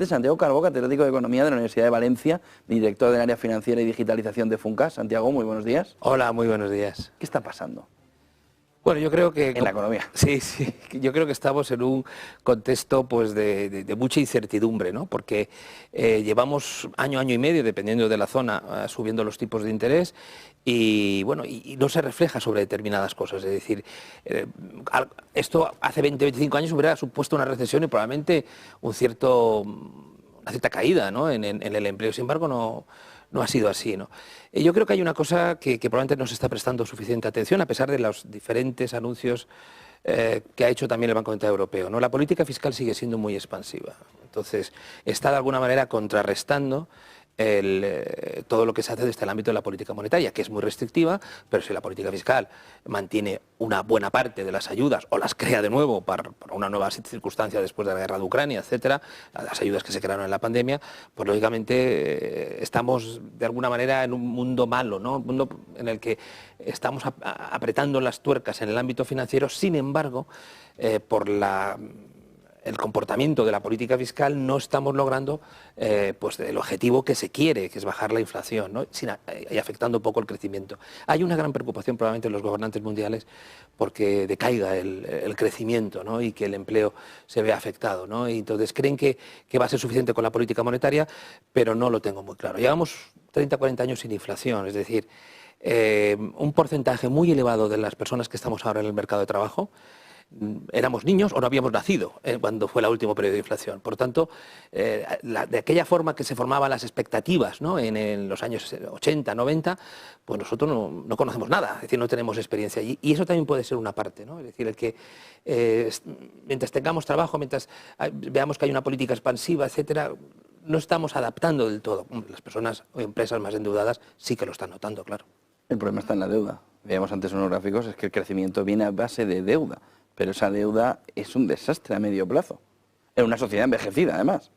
Santiago Carbó, catedrático de Economía de la Universidad de Valencia, director del área financiera y digitalización de Funcas. Santiago, muy buenos días. Hola, muy buenos días. ¿Qué está pasando? Bueno, yo creo que... En la economía. Sí, yo creo que estamos en un contexto pues de mucha incertidumbre, ¿no? Porque llevamos año y medio, dependiendo de la zona, subiendo los tipos de interés y, bueno, y no se refleja sobre determinadas cosas. Es decir, esto hace 25 años hubiera supuesto una recesión y probablemente una cierta caída, ¿no? en el empleo. Sin embargo, no ha sido así, ¿no? Yo creo que hay una cosa que probablemente no se está prestando suficiente atención, a pesar de los diferentes anuncios que ha hecho también el Banco Central Europeo, ¿no? La política fiscal sigue siendo muy expansiva. Entonces, está de alguna manera contrarrestando todo lo que se hace desde el ámbito de la política monetaria, que es muy restrictiva, pero si la política fiscal mantiene una buena parte de las ayudas o las crea de nuevo para una nueva circunstancia después de la guerra de Ucrania, etcétera, las ayudas que se crearon en la pandemia, pues lógicamente estamos de alguna manera en un mundo malo, ¿no? Un mundo en el que estamos apretando las tuercas en el ámbito financiero. Sin embargo, por el comportamiento de la política fiscal no estamos logrando pues el objetivo que se quiere, que es bajar la inflación, ¿no? Y afectando un poco el crecimiento. Hay una gran preocupación probablemente en los gobernantes mundiales porque decaiga el crecimiento, ¿no? Y que el empleo se vea afectado, ¿no? Y entonces creen que va a ser suficiente con la política monetaria, pero no lo tengo muy claro. Llevamos 30 o 40 años sin inflación, es decir, un porcentaje muy elevado de las personas que estamos ahora en el mercado de trabajo éramos niños o no habíamos nacido cuando fue el último periodo de inflación. Por tanto, de aquella forma que se formaban las expectativas, ¿no? en los años 80, 90, pues nosotros no conocemos nada, es decir, no tenemos experiencia allí. Y eso también puede ser una parte, ¿no? Es decir, el que mientras tengamos trabajo, mientras veamos que hay una política expansiva, etcétera, no estamos adaptando del todo. Las personas o empresas más endeudadas sí que lo están notando, claro. El problema está en la deuda. Veíamos antes unos gráficos, es que el crecimiento viene a base de deuda. Pero esa deuda es un desastre a medio plazo, en una sociedad envejecida además.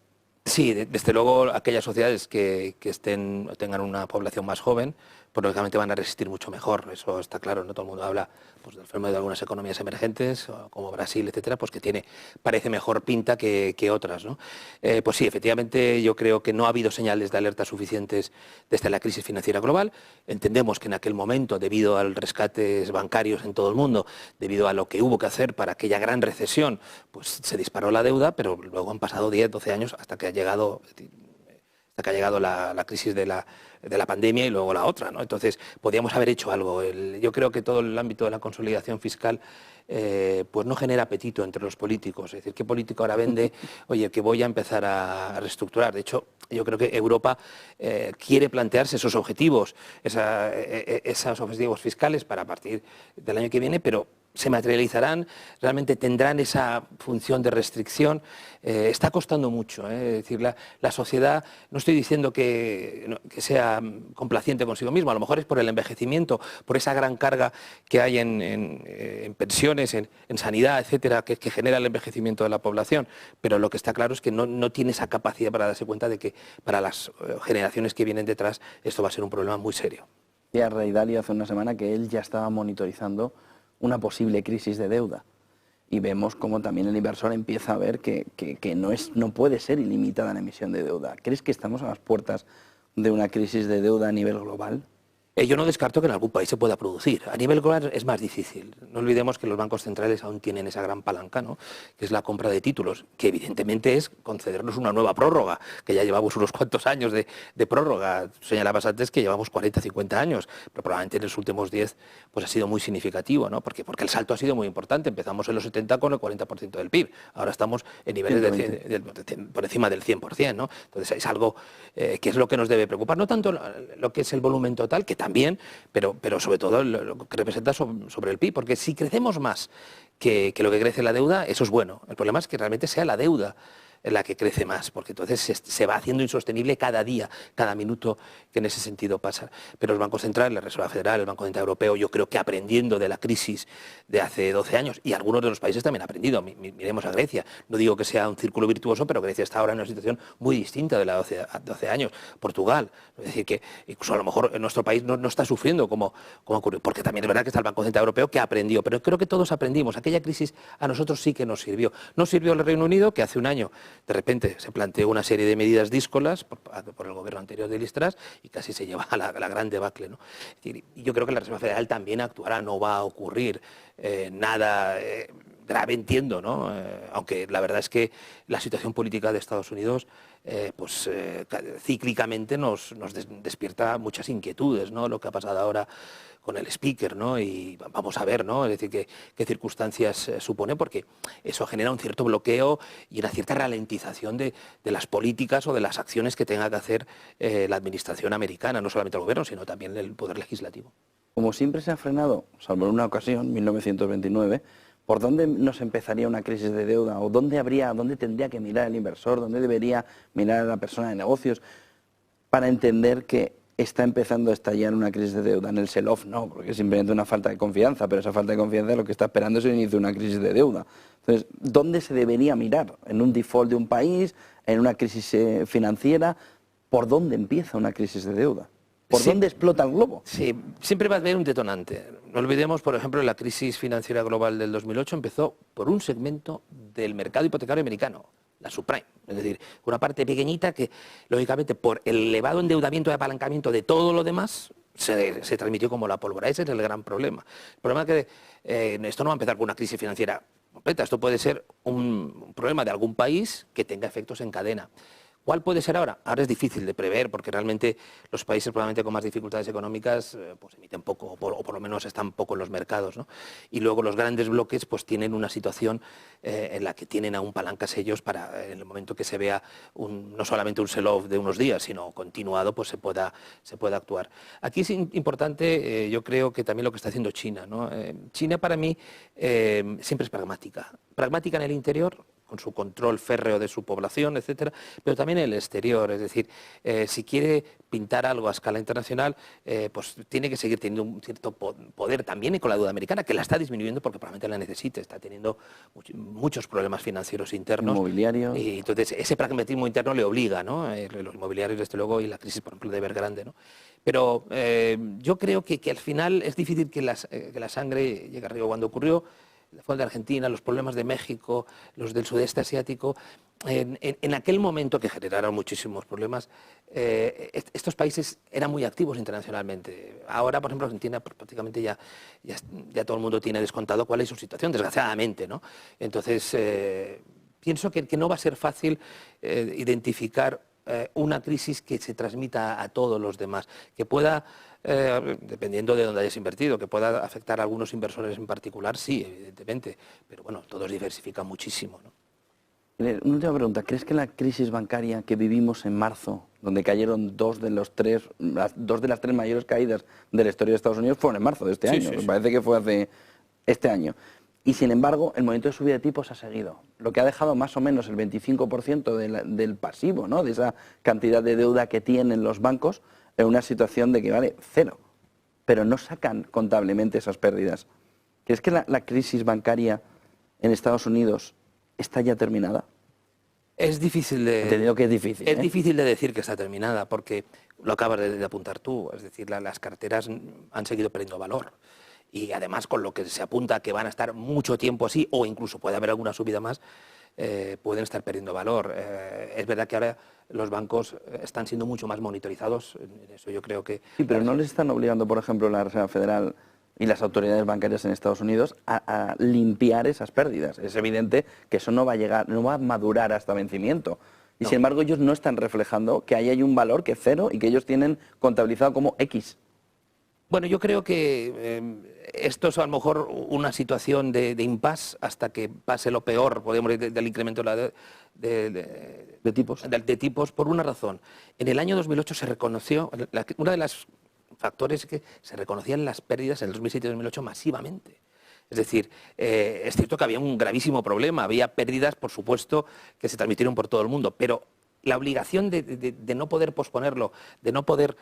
Sí, desde luego aquellas sociedades que tengan una población más joven, pues lógicamente van a resistir mucho mejor, eso está claro, no todo el mundo habla pues, del fenómeno de algunas economías emergentes, como Brasil, etcétera, pues que parece mejor pinta que otras, ¿no? Pues sí, efectivamente yo creo que no ha habido señales de alerta suficientes desde la crisis financiera global. Entendemos que en aquel momento, debido a los rescates bancarios en todo el mundo, debido a lo que hubo que hacer para aquella gran recesión, pues se disparó la deuda, pero luego han pasado 10, 12 años hasta que ha llegado la crisis de la pandemia y luego la otra, ¿no? Entonces, podíamos haber hecho algo. Yo creo que todo el ámbito de la consolidación fiscal pues no genera apetito entre los políticos. Es decir, ¿qué político ahora vende? Oye, que voy a empezar a reestructurar. De hecho, yo creo que Europa quiere plantearse esos objetivos, esos objetivos fiscales para a partir del año que viene, pero se materializarán, realmente tendrán esa función de restricción. Está costando mucho, es decir, la sociedad, no estoy diciendo que sea complaciente consigo mismo, a lo mejor es por el envejecimiento, por esa gran carga que hay en pensiones, en sanidad, etcétera, que genera el envejecimiento de la población, pero lo que está claro es que no tiene esa capacidad para darse cuenta de que para las generaciones que vienen detrás esto va a ser un problema muy serio. Y a Ray Dalio hace una semana que él ya estaba monitorizando una posible crisis de deuda. Y vemos cómo también el inversor empieza a ver que no puede ser ilimitada la emisión de deuda. ¿Crees que estamos a las puertas de una crisis de deuda a nivel global? Yo no descarto que en algún país se pueda producir. A nivel global es más difícil. No olvidemos que los bancos centrales aún tienen esa gran palanca, ¿no? Que es la compra de títulos, que evidentemente es concedernos una nueva prórroga, que ya llevamos unos cuantos años de prórroga. Señalabas antes que llevamos 40, 50 años, pero probablemente en los últimos 10 pues ha sido muy significativo, ¿no? Porque el salto ha sido muy importante. Empezamos en los 70 con el 40% del PIB. Ahora estamos en niveles por encima del 100%, ¿no? Entonces es algo que es lo que nos debe preocupar. No tanto lo que es el volumen total, que también, pero sobre todo lo que representa sobre el PIB, porque si crecemos más que lo que crece la deuda, eso es bueno. El problema es que realmente sea la deuda la que crece más, porque entonces se va haciendo insostenible cada día, cada minuto que en ese sentido pasa. Pero los bancos centrales, la Reserva Federal, el Banco Central Europeo, yo creo que aprendiendo de la crisis de hace 12 años, y algunos de los países también han aprendido, miremos a Grecia, no digo que sea un círculo virtuoso, pero Grecia está ahora en una situación muy distinta de la de 12 años, Portugal, es decir, que incluso a lo mejor en nuestro país no está sufriendo como ocurrió, porque también es verdad que está el Banco Central Europeo que aprendió, pero creo que todos aprendimos, aquella crisis a nosotros sí que nos sirvió. Nos sirvió el Reino Unido, que hace un año de repente se planteó una serie de medidas díscolas por el gobierno anterior de Liz Truss y casi se lleva a la gran debacle, ¿no? Es decir, y yo creo que la Reserva Federal también actuará, no va a ocurrir nada grave, entiendo, ¿no? Aunque la verdad es que la situación política de Estados Unidos cíclicamente nos despierta muchas inquietudes, ¿no? Lo que ha pasado ahora con el speaker, ¿no? Y vamos a ver, ¿no? Es decir, qué circunstancias supone, porque eso genera un cierto bloqueo y una cierta ralentización de las políticas o de las acciones que tenga que hacer la administración americana, no solamente el gobierno, sino también el poder legislativo. Como siempre se ha frenado, salvo en una ocasión, 1929, ¿por dónde nos empezaría una crisis de deuda? ¿O dónde tendría que mirar el inversor? ¿Dónde debería mirar la persona de negocios para entender que está empezando a estallar una crisis de deuda? En el sell-off no, porque es simplemente una falta de confianza, pero esa falta de confianza lo que está esperando es el inicio de una crisis de deuda. Entonces, ¿dónde se debería mirar? ¿En un default de un país? ¿En una crisis financiera? ¿Por dónde empieza una crisis de deuda? ¿Por dónde explota el globo? Sí, siempre va a haber un detonante. No olvidemos, por ejemplo, la crisis financiera global del 2008 empezó por un segmento del mercado hipotecario americano, la subprime. Es decir, una parte pequeñita que, lógicamente, por el elevado endeudamiento y apalancamiento de todo lo demás, se transmitió como la pólvora. Ese es el gran problema. El problema es que esto no va a empezar con una crisis financiera completa. Esto puede ser un problema de algún país que tenga efectos en cadena. ¿Cuál puede ser ahora? Ahora es difícil de prever porque realmente los países probablemente con más dificultades económicas pues emiten poco o por lo menos están poco en los mercados, ¿no? Y luego los grandes bloques pues tienen una situación en la que tienen aún palancas ellos para en el momento que se vea no solamente un sell-off de unos días sino continuado pues se pueda actuar. Aquí es importante yo creo que también lo que está haciendo China, ¿no? China para mí siempre es pragmática en el interior, con su control férreo de su población, etcétera, pero también en el exterior. Es decir, si quiere pintar algo a escala internacional, pues tiene que seguir teniendo un cierto poder también con la deuda americana, que la está disminuyendo porque probablemente la necesite. Está teniendo muchos problemas financieros internos. Inmobiliario. Y entonces ese pragmatismo interno le obliga, ¿no? Los inmobiliarios, desde luego, y la crisis, por ejemplo, de Evergrande, ¿no? Pero yo creo que al final es difícil que la sangre llegue arriba. Cuando ocurrió el default de Argentina, los problemas de México, los del sudeste asiático, en aquel momento que generaron muchísimos problemas, estos países eran muy activos internacionalmente. Ahora, por ejemplo, Argentina pues, prácticamente ya todo el mundo tiene descontado cuál es su situación, desgraciadamente, ¿no? Entonces, pienso que no va a ser fácil identificar una crisis que se transmita a todos los demás, que pueda, dependiendo de dónde hayas invertido, que pueda afectar a algunos inversores en particular, sí, evidentemente, pero bueno, todos diversifican muchísimo, ¿no? Una última pregunta, ¿crees que la crisis bancaria que vivimos en marzo, donde cayeron dos de las tres mayores caídas de la historia de Estados Unidos, fueron en marzo de este año? Sí. Me parece que fue hace este año. Y sin embargo, el movimiento de subida de tipos ha seguido, lo que ha dejado más o menos el 25% del pasivo, ¿no? De esa cantidad de deuda que tienen los bancos en una situación de que vale cero, pero no sacan contablemente esas pérdidas. ¿Crees que la crisis bancaria en Estados Unidos está ya terminada? Es difícil de... Entendido que es difícil. Es difícil de decir que está terminada, porque lo acabas de apuntar tú, es decir, las carteras han seguido perdiendo valor. Y además con lo que se apunta que van a estar mucho tiempo así, o incluso puede haber alguna subida más, pueden estar perdiendo valor. Es verdad que ahora los bancos están siendo mucho más monitorizados, en eso yo creo que... Sí, pero no les están obligando, por ejemplo, la Reserva Federal y las autoridades bancarias en Estados Unidos a limpiar esas pérdidas. Es evidente que eso no va a madurar hasta vencimiento. Y No. sin embargo ellos no están reflejando que ahí hay un valor que es cero y que ellos tienen contabilizado como X. Bueno, yo creo que esto es a lo mejor una situación de impasse hasta que pase lo peor, podemos decir, del incremento de tipos. De tipos, por una razón. En el año 2008 se reconoció, uno de los factores es que se reconocían las pérdidas en el 2007 y 2008 masivamente. Es decir, es cierto que había un gravísimo problema, había pérdidas, por supuesto, que se transmitieron por todo el mundo, pero la obligación de no poder posponerlo, de no poder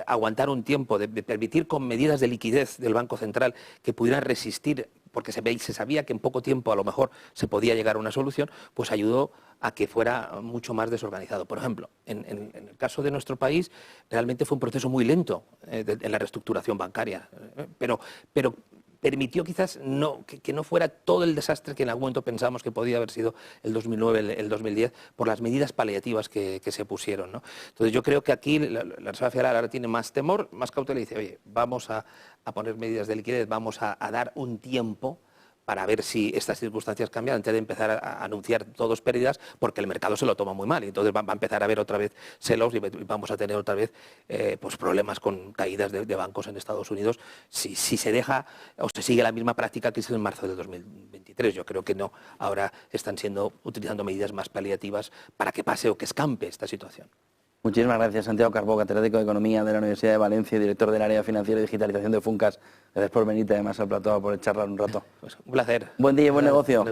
aguantar un tiempo, de permitir con medidas de liquidez del Banco Central que pudieran resistir, porque se sabía que en poco tiempo a lo mejor se podía llegar a una solución, pues ayudó a que fuera mucho más desorganizado. Por ejemplo, en el caso de nuestro país, realmente fue un proceso muy lento en la reestructuración bancaria, pero permitió quizás que no fuera todo el desastre que en algún momento pensamos que podía haber sido el 2009, el 2010, por las medidas paliativas que se pusieron, ¿no? Entonces yo creo que aquí la Reserva Federal ahora tiene más temor, más cautela y dice, oye, vamos a poner medidas de liquidez, vamos a dar un tiempo para ver si estas circunstancias cambian antes de empezar a anunciar todos pérdidas, porque el mercado se lo toma muy mal y entonces va a empezar a haber otra vez sell-offs y vamos a tener otra vez pues problemas con caídas de bancos en Estados Unidos si se deja o se sigue la misma práctica que hizo en marzo del 2023. Yo creo que no, ahora están utilizando medidas más paliativas para que pase o que escampe esta situación. Muchísimas gracias, Santiago Carbó, catedrático de Economía de la Universidad de Valencia y director del área financiera y digitalización de Funcas. Gracias por venirte además al plató, por charlar un rato. Pues un placer. Buen día y buen negocio.